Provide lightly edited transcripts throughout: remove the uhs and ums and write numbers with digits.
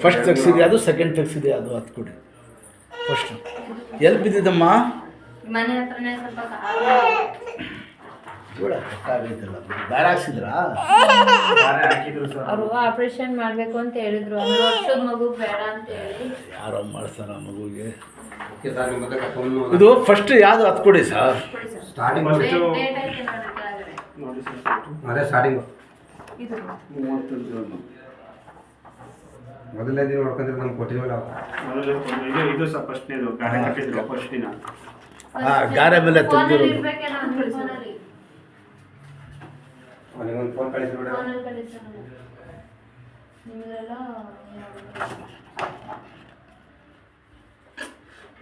First ತೆಗ್ಸಿದೆ ಅದು, second ತೆಗ್ಸಿದೆ ಅದು, ಅದು ಕೊಡಿ ಫಸ್ಟ್. ಎಲ್ಲಿ ಬಿದ್ದಿದ್ದಮ್ಮ? ಮನೆ ಹತ್ರನೇ ಸ್ವಲ್ಪ ಆಗೈತಲ್ಲ, ದಾರ ಹಾಕ್ಸಿದ್ರಾ? ಅವರು ಆಪರೇಷನ್ ಮಾಡಬೇಕು ಅಂತ ಹೇಳಿದ್ರು, 1 ವರ್ಷದ ಮಗು ಬೇಡ ಅಂತ ಹೇಳಿ. ಯಾರೋ ಮಾಡ್ತಾರ ಮಗುಗೆ. ಇದು ಫಸ್ಟ್ ಯಾವುದು ಅದು ಕೊಡಿ ಸರ್. ಸ್ಟಾರ್ಟಿಂಗ್ ಡೇಟ್ ಐತೆ ನೋಡಿ ಕೆಳಗಡೆ. ಅದೇ ಸ್ಟಾರ್ಟಿಂಗ್ ಇದು 30 ಮೊದಲನೇ ದಿನ ನೋಡ್ಕೊಂಡ್ರೆ ನಮ್ಗೆ ಕೊಟ್ಟಿಲ್ವಲ್ಲ ಇದು ಸಹ ಫಸ್ಟ್ನೇದು ಗಾರೆ ಕಟ್ಟಿದ್ರು ಫಸ್ಟ್ ದಿನ. ಗಾರೆ ಮೇಲೆ ಫೋನಲ್ಲಿ ತೆಗ್ದಿರೋದು. ಇರ್ಬೇಕೇನೋ ಅಂದ್ಬಿಡಿ ಫೋನಲ್ಲಿ. ಅವನಿಗೊಂದು ಫೋನ್ ಕಳಿಸ್ಬಿಡ. ಫೋನಲ್ಲಿ ಕಳಿಸೋಣ ನಿಮಗೆಲ್ಲ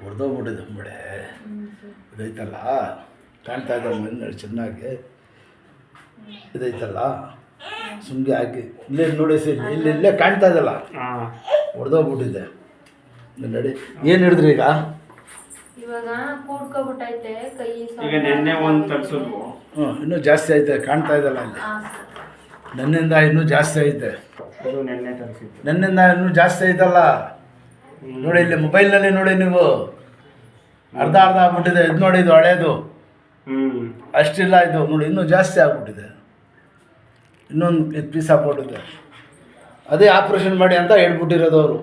ಹೊಡೆದೋಗ್ಬಿಟ್ಟಿದೆ ಅಂಬಡೆ. ಇದೈತಲ್ಲ ಕಾಣ್ತಾ ಇದ್ದ ಮನೆ ಚೆನ್ನಾಗಿ ಇದೈತಲ್ಲ ಸುಮ್ಗೆ ಹಾಕಿ ಇಲ್ಲೇ ನೋಡಿ ಸಿ ಇಲ್ಲೇ ಕಾಣ್ತಾ ಇದಲ್ಲ, ಹೊಡೆದೋಗ್ಬಿಟ್ಟಿದೆ. ನಡಿ ಏನು ಹಿಡಿದ್ರಿ ಈಗ? ಇವಾಗ ಕೂಡ್ಕೊಬಿಟ್ಟೈತೆ ಕೈ. ಈಗ ನೆನ್ನೆ ಒಂದು ತಗ್ಸಿದ್ವು. ಇನ್ನೂ ಜಾಸ್ತಿ ಐತೆ, ಕಾಣ್ತಾ ಇದಲ್ಲ ಇಲ್ಲಿ. ನನ್ನಿಂದ ಇನ್ನೂ ಜಾಸ್ತಿ ಐತೆ. ಅದು ನೆನ್ನೆ ತಗ್ಸಿದ್ದು. ನನ್ನಿಂದ ಇನ್ನೂ ಜಾಸ್ತಿ ಐತಲ್ಲ ನೋಡಿ, ಇಲ್ಲಿ ಮೊಬೈಲ್ನಲ್ಲಿ ನೋಡಿ ನೀವು, ಅರ್ಧ ಆಗ್ಬಿಟ್ಟಿದೆ. ಇದು ನೋಡಿ, ಇದು ಹಳೇದು ಅಷ್ಟಿಲ್ಲ, ಇದು ನೋಡಿ ಇನ್ನೂ ಜಾಸ್ತಿ ಆಗ್ಬಿಟ್ಟಿದೆ. ಇನ್ನೊಂದು ಪೀಸ್ ಹಾಕ್ಬಿಟ್ಟಿದೆ. ಅದೇ ಆಪ್ರೇಷನ್ ಮಾಡಿ ಅಂತ ಹೇಳ್ಬಿಟ್ಟಿರೋದು ಅವರು,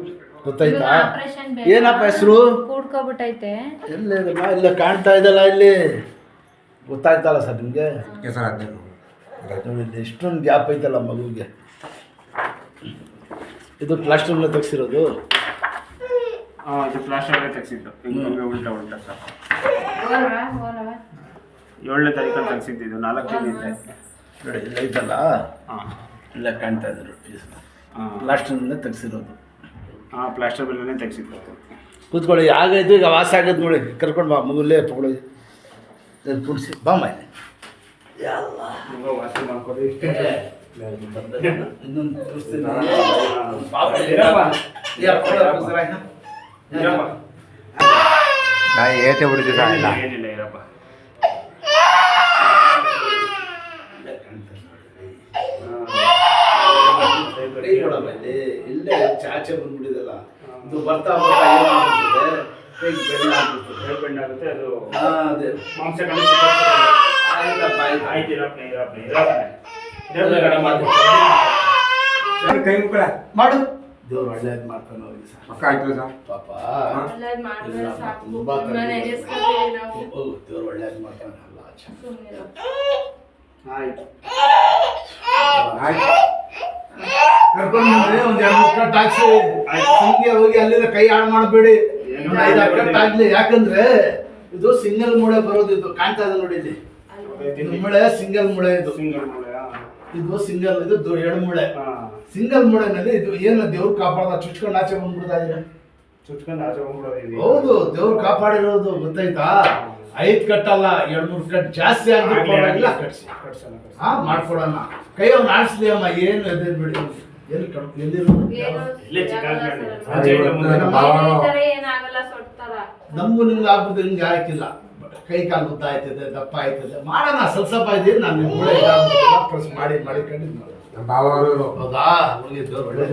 ಗೊತ್ತಾಯ್ತಾ? ಏನಪ್ಪ ಹೆಸರು? ಕೂಡ್ಕೊಬಿಟ್ಟೈತೆ. ಎಲ್ಲಿದಮ್ಮ? ಇಲ್ಲ ಕಾಣ್ತಾ ಇದಲ್ಲ ಇಲ್ಲಿ, ಗೊತ್ತಾಗ್ತಲ್ಲ ಸರ್ ನಿಮಗೆ? ಸರ್ ಹದಿನೈದು ನೋಡಿ ಇಲ್ಲಿ ಎಷ್ಟೊಂದು ಗ್ಯಾಪ್ ಐತಲ್ಲ ಮಗುಗೆ. ಇದು ಪ್ಲಾಸ್ಟರ್ನ ತೆಗ್ಸಿರೋದು. ಇದು ಪ್ಲಾಸ್ಟರ್ ತೆಗ್ಸಿದ್ದು. ಹಿಂಗೆ ಉಲ್ಟಾ ಉಲ್ಟಾ ಸರ್. ಹೋಲ್ವಾ ಹೋಲ್ವಾ 7ನೇ ತಾರೀಕಲ್ಲಿ ತೆಗ್ಸಿದ್ದು. ಇದು 4 ದಿನ ಇದೆ ನೋಡಿ ಇಲ್ಲಿ ಐತಲ್ಲ, ಇಲ್ಲ ಕಾಣ್ತಾ ಇದೆ ನೋಡಿ ಪೀಸ್. ಪ್ಲಾಸ್ಟರ್ನ ತೆಗ್ಸಿರೋದು. ಪ್ಲಾಸ್ಟರ್ ಬೆಲ್ಲನೇ ತೆಗ್ಸಿದ್ದು. ಕೂತ್ಕೊಳ್ಳಿ. ಆಗೈದು ಈಗ ವಾಸ ಆಗೈತೆ ನೋಡಿ. ಕರ್ಕೊಂಡು ಬಾ ಮಗುಲ್ಲೇ ತಗೊಳ್ಳಿ, ಕುಡಿಸಿ ಬಾ ಮನೆ. ಎಲ್ಲ ವಾಸಿ ಮಾಡ್ಕೊಡಿ. ಇನ್ನೊಂದು ತೋರಿಸ್ತೀನಿ. ಗಾಯ ಏಟೆ ಬಿಡಿಸಿದ ಏನಿಲ್ಲ ಇರಪ್ಪ. ಇಲ್ಲೇ ಚಾಚೆ ಬಂದ್ಬಿಟ್ಟಿದಲ್ಲ, ಇದು ಬರ್ತಾ ಬರ್ತಾ ಏನಾಗ್ಬಿಟ್ಟಿದೆ, ಕೈಗೆ ಬೆಣ್ಣ ಆಗ್ಬಿಡ್ತದೆ. ಬೆಣ್ಣಾಗುತ್ತೆ ಅದು. ಅದೇ ಮಾಂಸ ಆಯ್ತಪ್ಪ ಆಯ್ತು. ಕೈ ಮುಕ್ಕಳ ಮಾಡು. ದೇವ್ರು ಒಳ್ಳೇದು ಮಾಡ್ತಾನೆ ಅವ್ರಿಗೆ ಸರ್. ಪಕ್ಕ ಆಯ್ತು ಸರ್. ಪಾಪ ಒಳ್ಳೇದ್ ಮಾಡಿದ್ರೆ ಸಾಕು. ತುಂಬಾ ಸುಮ್ನೆ ಎಸ್ಕೊತೀವಿ ನಾವು. ದೇವ್ರು ಒಳ್ಳೇದು ಮಾಡ್ತಾನೆ ಅಲ್ಲ. ಸುಮ್ನಿರು. ಆಯ್ತು. ಆಯ್ತು ಕರ್ಕೊಂಡು ಬಂದ್ರೆ ಒಂದು 2 ಕಟ್ ಹಾಕ್ಸಿ. ಹಿಂಗೆ ಹೋಗಿ ಅಲ್ಲಿಂದ ಕೈ ಹಾಳು ಮಾಡಬೇಡಿ. 5 ಕಟ್ ಆಗ್ಲಿ. ಯಾಕಂದ್ರೆ ಇದು ಸಿಂಗಲ್ ಮೂಳೆ ಬರೋದು. ಇದು ಕಾಣ್ತಾ ಇದೆ ನೋಡಿ ಇಲ್ಲಿ, ಇದು ಮೂಳೆ ಸಿಂಗಲ್ ಮೂಳೆ. ಇದು ಸಿಂಗಲ್ ಮೂಳೆ. ಇದು ಸಿಂಗಲ್, ಇದು ಎಡ ಮೂಳೆ. ಸಿಂಗಲ್ ಮೂಳೆನಲ್ಲಿ ಇದು ಏನು ದೇವ್ರು ಕಾಪಾಡ್ದ, ಚುಚ್ಕೊಂಡು ಆಚೆ ಬಂದ್ಬಿಡ್ತಾ ಇದೆ. ಚುಚ್ಕೊಂಡು ಆಚೆ ಹೋಗ್ಬಿಡೋದು. ಹೌದು, ದೇವ್ರು ಕಾಪಾಡಿರೋದು, ಗೊತ್ತಾಯ್ತಾ? 5 ಕಟ್ಟಲ್ಲ, 2-3 ಕಟ್ ಜಾಸ್ತಿ ಆಗಿಲ್ಲ ಕಟ್ಸಿ. ಮಾಡ್ಕೊಡೋಣ. ಕೈ ಅವ್ನು ಆಡಿಸ್ಲಿ ಅಮ್ಮ. ಏನು ಎದ್ದೇನು ಬಿಡಿ. ಎಲ್ಲಿ ಎಲ್ಲಿರೋದು? ಇಲ್ಲೇ ಚಿಕ್ಕಂದಿನಲ್ಲಿ. ಏನಾಗಲ್ಲ, ಸೊಟ್ಟಾರ. ನಮಗೂ ನಿಮ್ಗೆ ಆಗ್ಬಿಟ್ಟು ನಿಮ್ಗೆ ಹಾಕಿಲ್ಲ. ಕೈ ಕಾಲು ಉದ್ದ ಆಯ್ತದೆ, ದಪ್ಪ ಆಯ್ತದೆ, ಮಾಡೋಣ. ಸ್ವಲ್ಪ ಇದ್ದೀನಿ ನಾನು. ನಿಮ್ಮ ಕೂಡ ಪ್ರೆಸ್ ಮಾಡಿ ಕಂಡಿದ್ದು. ನಮ್ಮ ಭಾವ ಅವರು ಹೌದಾ? ಹೋಗಿದ್ದು ಒಳ್ಳೆ